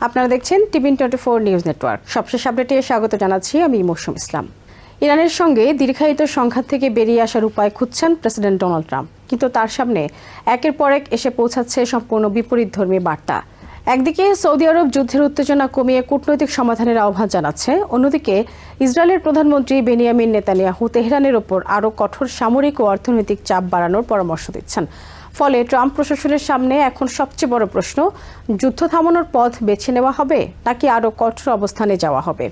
আপনারা দেখছেন টিভি24 news network. সবশেষ আপডেটে স্বাগত জানাচ্ছি আমি মৌসুম ইসলাম। ইরানের সঙ্গে দীর্ঘায়িত সংঘাত থেকে বেরিয়ে আসার উপায় খুঁজছেন প্রেসিডেন্ট ডোনাল্ড ট্রাম্প, কিন্তু তার সামনে একের পর এক এসে পৌঁছাচ্ছে সম্পূর্ণ বিপরীতধর্মী বার্তা। একদিকে সৌদি আরব যুদ্ধের উত্তেজনা কমিয়ে কূটনৈতিক সমাধানের আহ্বান জানাচ্ছে, অন্যদিকে ইসরায়েলের প্রধানমন্ত্রী বেনিয়ামিন নেতানিয়াহু তেহরানের ওপর আরও কঠোর সামরিক ও অর্থনৈতিক চাপ বাড়ানোর পরামর্শ দিচ্ছেন। ফলে ট্রাম্প প্রশাসনের সামনে এখন সবচেয়ে বড় প্রশ্ন, যুদ্ধ থামানোর পথ বেছে নেওয়া হবে নাকি আরও কঠোর অবস্থানে যাওয়া হবে।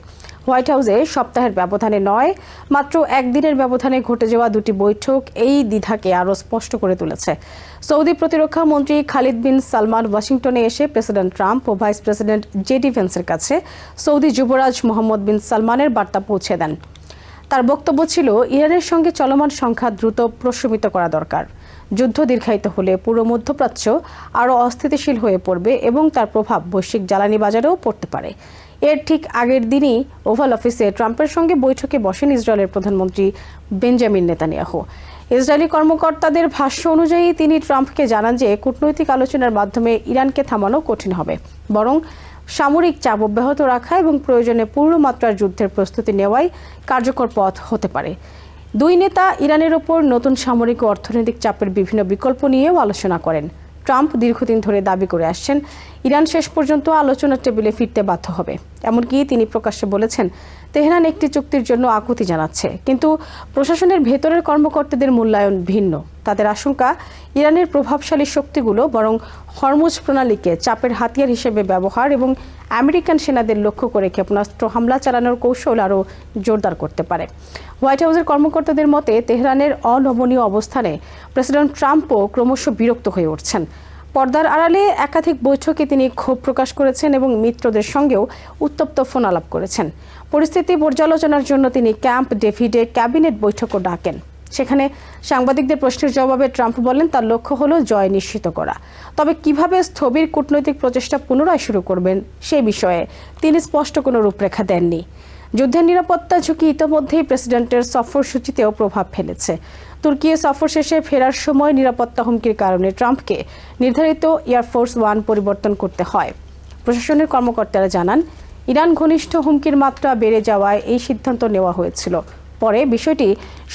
হোয়াইট হাউসে সপ্তাহের ব্যবধানে নয়, মাত্র একদিনের ব্যবধানে ঘটে যাওয়া দুটি বৈঠক এই দ্বিধাকে আরও স্পষ্ট করে তুলেছে। সৌদি প্রতিরক্ষা মন্ত্রী খালিদ বিন সালমান ওয়াশিংটনে এসে প্রেসিডেন্ট ট্রাম্প ও ভাইস প্রেসিডেন্ট জেডি ভেন্সের কাছে সৌদি যুবরাজ মোহাম্মদ বিন সালমানের বার্তা পৌঁছে দেন। তার বক্তব্য ছিল, ইরানের সঙ্গে চলমান সংঘাত দ্রুত প্রশমিত করা দরকার। যুদ্ধ দীর্ঘায়িত হলে পুরো মধ্যপ্রাচ্য আরও অস্থিতিশীল হয়ে পড়বে এবং তার প্রভাব বৈশ্বিক জ্বালানি বাজারেও পড়তে পারে। এর ঠিক আগের দিনই ওভাল অফিসে ট্রাম্পের সঙ্গে বৈঠকে বসেন ইসরায়েলের প্রধানমন্ত্রী বেঞ্জামিন নেতানিয়াহু। ইসরায়েলি কর্মকর্তাদের ভাষ্য অনুযায়ী তিনি ট্রাম্পকে জানান যে কূটনৈতিক আলোচনার মাধ্যমে ইরানকে থামানো কঠিন হবে, বরং সামরিক চাপ অব্যাহত রাখা এবং প্রয়োজনে পূর্ণমাত্রার যুদ্ধের প্রস্তুতি নেওয়াই কার্যকর পথ হতে পারে। দুই নেতা ইরানের ওপর নতুন সামরিক ও অর্থনৈতিক চাপের বিভিন্ন বিকল্প নিয়েও আলোচনা করেন। ট্রাম্প দীর্ঘদিন ধরে দাবি করে আসছেন, ইরান শেষ পর্যন্ত আলোচনার টেবিলে ফিরতে বাধ্য হবে। এমনকি তিনি প্রকাশ্যে বলেছেন, তেহরান একটি চুক্তির জন্য আকুতি জানাচ্ছে, কিন্তু প্রশাসনের ভেতরের কর্মকর্তাদের মূল্যায়ন ভিন্ন। তাদের আশঙ্কা, ইরানের প্রভাবশালী শক্তিগুলো বরং হরমুজ প্রণালীকে চাপের হাতিয়ার হিসেবে ব্যবহার এবং আমেরিকান সেনাদের লক্ষ্য করে ক্ষেপণাস্ত্র হামলা চালানোর কৌশল আরও জোরদার করতে পারে। হোয়াইট হাউসের কর্মকর্তাদের মতে, তেহরানের অনমনীয় অবস্থানে প্রেসিডেন্ট ট্রাম্পও ক্রমশ বিরক্ত হয়ে উঠছেন। পর্দার আড়ালে একাধিক বৈঠকে তিনি ক্ষোভ প্রকাশ করেছেন এবং মিত্রদের সঙ্গেও উত্তপ্ত ফোন আলাপ করেছেন। পরিস্থিতি পর্যালোচনার জন্য তিনি ক্যাম্প ডেভিডে ক্যাবিনেট বৈঠকও ডাকেন। সেখানে সাংবাদিকদের প্রশ্নের জবাবে ট্রাম্প বলেন, তার লক্ষ্য হলো জয় নিশ্চিত করা। তবে কিভাবে স্থবির কূটনৈতিক প্রচেষ্টা পুনরায় শুরু করবেন সে বিষয়ে তিনি স্পষ্ট কোনো রূপরেখা দেননি। যুদ্ধের নিরাপত্তা ঝুঁকি ইতিমধ্যেই প্রেসিডেন্টের সফরসূচিতেও প্রভাব ফেলেছে। তুর্কি সফর শেষে ফেরার সময় নিরাপত্তা হুমকির কারণে ট্রাম্পকে নির্ধারিত এয়ারফোর্স ওয়ান পরিবর্তন করতে হয়। প্রশাসনের কর্মকর্তারা জানান, ইরান ঘনিষ্ঠ হুমকির মাত্রা বেড়ে যাওয়ায় এই সিদ্ধান্ত নেওয়া হয়েছিল। পরে বিষয়টি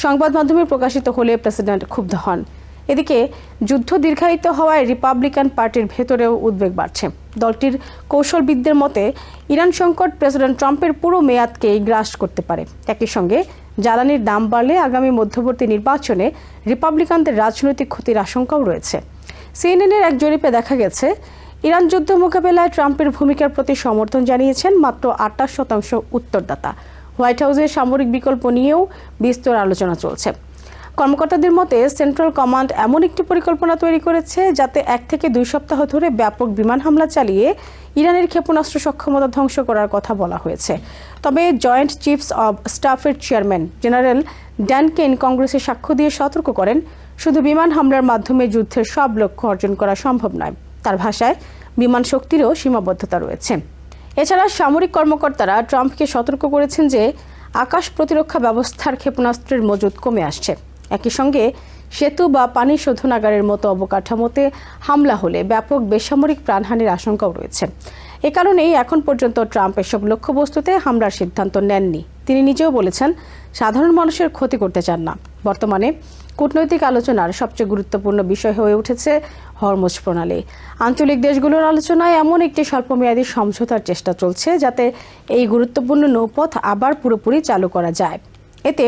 সংবাদ মাধ্যমে প্রকাশিত হলে প্রেসিডেন্ট ক্ষুব্ধ হন। এদিকে যুদ্ধ দীর্ঘায়িত হওয়ায় রিপাবলিকান পার্টির ভেতরেও উদ্বেগ বাড়ছে। দলটির কৌশলবিদদের মতে, ইরান সংকট প্রেসিডেন্ট ট্রাম্পের পুরো মেয়াদকেই গ্রাস করতে পারে। একই সঙ্গে জ্বালানির দাম বাড়লে আগামী মধ্যবর্তী নির্বাচনে রিপাবলিকানদের রাজনৈতিক ক্ষতির আশঙ্কাও রয়েছে। সিএনএনের এক জরিপে দেখা গেছে, ইরান যুদ্ধ মোকাবেলায় ট্রাম্পের ভূমিকার প্রতি সমর্থন জানিয়েছেন মাত্র 28% উত্তরদাতা। হোয়াইট হাউসের সামরিক বিকল্প নিয়েও বিস্তর আলোচনা চলছে। কর্মকর্তাদের মতে, সেন্ট্রাল কমান্ড এমন একটি পরিকল্পনা তৈরি করেছে যাতে 1 থেকে 2 সপ্তাহ ধরে ব্যাপক বিমান হামলা চালিয়ে ইরানের ক্ষেপণাস্ত্র সক্ষমতা ধ্বংস করার কথা বলা হয়েছে। তবে জয়েন্ট চিফস অব স্টাফের চেয়ারম্যান জেনারেল ড্যান কেন কংগ্রেসে সাক্ষ্য দিয়ে সতর্ক করেন, শুধু বিমান হামলার মাধ্যমে যুদ্ধের সব লক্ষ্য অর্জন করা সম্ভব নয়। তার ভাষায়, বিমান শক্তিরও সীমাবদ্ধতা রয়েছে। এছাড়া সামরিক কর্মকর্তারা ট্রাম্পকে সতর্ক করেছেন যে আকাশ প্রতিরক্ষা ব্যবস্থার ক্ষেপণাস্ত্রের মজুদ কমে আসছে। একই সঙ্গে সেতু বা পানি শোধনাগারের মতো অবকাঠামোতে হামলা হলে ব্যাপক বেসামরিক প্রাণহানির আশঙ্কাও রয়েছে। এ কারণেই এখন পর্যন্ত ট্রাম্প এসব লক্ষ্যবস্তুতে হামলার সিদ্ধান্ত নেননি। তিনি নিজেও বলেছেন, সাধারণ মানুষের ক্ষতি করতে চান না। বর্তমানে কূটনৈতিক আলোচনার সবচেয়ে গুরুত্বপূর্ণ বিষয় হয়ে উঠেছে হরমুজ প্রণালী। আঞ্চলিক দেশগুলোর আলোচনায় এমন একটি স্বল্পমেয়াদী সমঝোতার চেষ্টা চলছে যাতে এই গুরুত্বপূর্ণ নৌপথ আবার পুরোপুরি চালু করা যায়। এতে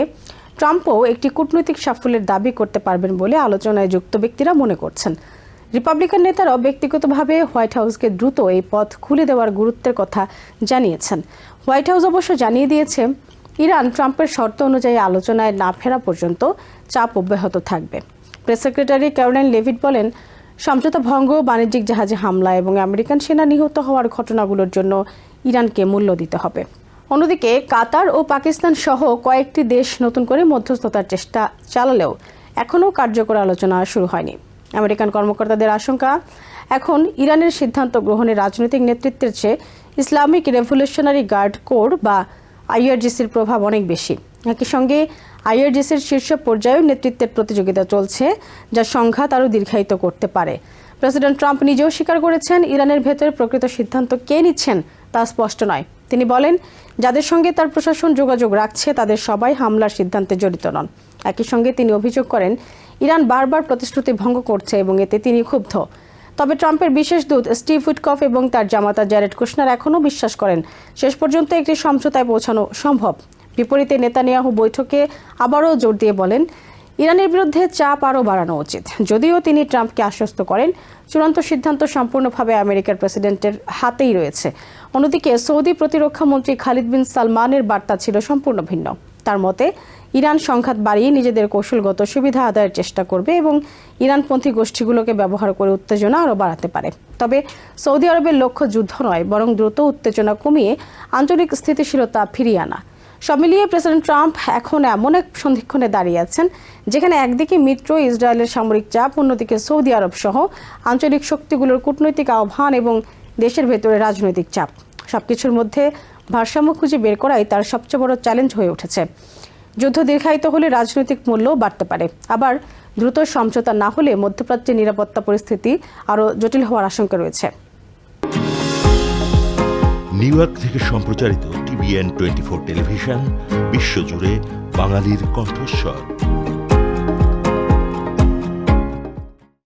ট্রাম্পও একটি কূটনৈতিক সাফল্যের দাবি করতে পারবেন বলে আলোচনায় যুক্ত ব্যক্তিরা মনে করছেন। রিপাবলিকান নেতারাও ব্যক্তিগতভাবে হোয়াইট হাউসকে দ্রুত এই পথ খুলে দেওয়ার গুরুত্বের কথা জানিয়েছেন। হোয়াইট হাউস অবশ্য জানিয়ে দিয়েছে, ইরান ট্রাম্পের শর্ত অনুযায়ী আলোচনায় না ফেরা পর্যন্ত চাপ অব্যাহত থাকবে। প্রেস সেক্রেটারি ক্যারোলাইন লেভিট বলেন, সমঝোতা ভঙ্গ, বাণিজ্যিক জাহাজে হামলা এবং আমেরিকান সেনা নিহত হওয়ার ঘটনাগুলোর জন্য ইরানকে মূল্য দিতে হবে। অন্যদিকে কাতার ও পাকিস্তান সহ কয়েকটি দেশ নতুন করে মধ্যস্থতার চেষ্টা চালালেও এখনও কার্যকর আলোচনা শুরু হয়নি। আমেরিকান কর্মকর্তাদের আশঙ্কা, এখন ইরানের সিদ্ধান্ত গ্রহণের রাজনৈতিক নেতৃত্বের চেয়ে ইসলামিক রেভলিউশনারি গার্ড কোর বা আইআরজিসির প্রভাব অনেক বেশি। একই সঙ্গে আইআরজিসির শীর্ষ পর্যায়েও নেতৃত্বের প্রতিযোগিতা চলছে, যা সংঘাত আরও দীর্ঘায়িত করতে পারে। প্রেসিডেন্ট ট্রাম্প নিজেও স্বীকার করেছেন, ইরানের ভেতরে প্রকৃত সিদ্ধান্ত কে নিচ্ছেন তা স্পষ্ট নয়। তিনি বলেন, যাদের সঙ্গে তার প্রশাসন যোগাযোগ রাখছে তাদের সবাই হামলার সিদ্ধান্তে জড়িত নন। একই সঙ্গে তিনি অভিযোগ করেন, ইরান বারবার প্রতিশ্রুতি ভঙ্গ করছে এবং এতে তিনি ক্ষুব্ধ। তবে ট্রাম্পের বিশেষ দূত স্টিভ উইটকফ এবং তার জামাতা জ্যারেড কুশনার এখনও বিশ্বাস করেন শেষ পর্যন্ত একটি সমঝোতায় পৌঁছানো সম্ভব। বিপরীতে নেতানিয়াহু বৈঠকে আবারও জোর দিয়ে বলেন, ইরানের বিরুদ্ধে চাপ আরও বাড়ানো উচিত। যদিও তিনি ট্রাম্পকে আশ্বস্ত করেন, চূড়ান্ত সিদ্ধান্ত সম্পূর্ণভাবে আমেরিকার প্রেসিডেন্টের হাতেই রয়েছে। অন্যদিকে সৌদি প্রতিরক্ষা মন্ত্রী খালিদ বিন সালমানের বার্তা ছিল সম্পূর্ণ ভিন্ন। তার মতে, ইরান সংঘাত বাড়িয়ে নিজেদের কৌশলগত সুবিধা আদায়ের চেষ্টা করবে এবং ইরানপন্থী গোষ্ঠীগুলোকে ব্যবহার করে উত্তেজনা আরও বাড়াতে পারে। তবে সৌদি আরবের লক্ষ্য যুদ্ধ নয়, বরং দ্রুত উত্তেজনা কমিয়ে আঞ্চলিক স্থিতিশীলতা ফিরিয়ে আনা। সব মিলিয়ে প্রেসিডেন্ট ট্রাম্প এখন এমন এক সন্ধিক্ষণে দাঁড়িয়ে আছেন যেখানে একদিকে মিত্র ইসরায়েলের সামরিক চাপ, অন্যদিকে সৌদি আরব সহ আঞ্চলিক শক্তিগুলোর কূটনৈতিক আহ্বান এবং দেশের ভেতরে রাজনৈতিক চাপ। সবকিছুর মধ্যে ভারসাম্য খুঁজে বের করাই তার সবচেয়ে বড় চ্যালেঞ্জ হয়ে উঠেছে। যুদ্ধ দীর্ঘায়িত হলে রাজনৈতিক মূল্যও বাড়তে পারে, আবার দ্রুত সমঝোতা না হলে মধ্যপ্রাচ্যের নিরাপত্তা পরিস্থিতি আরও জটিল হওয়ার আশঙ্কা রয়েছে। নিউ ইয়র্ক থেকে সম্প্রচারিত TVN 24 টেলিভিশন বিশ্বজুড়ে বাঙালির কণ্ঠস্বর।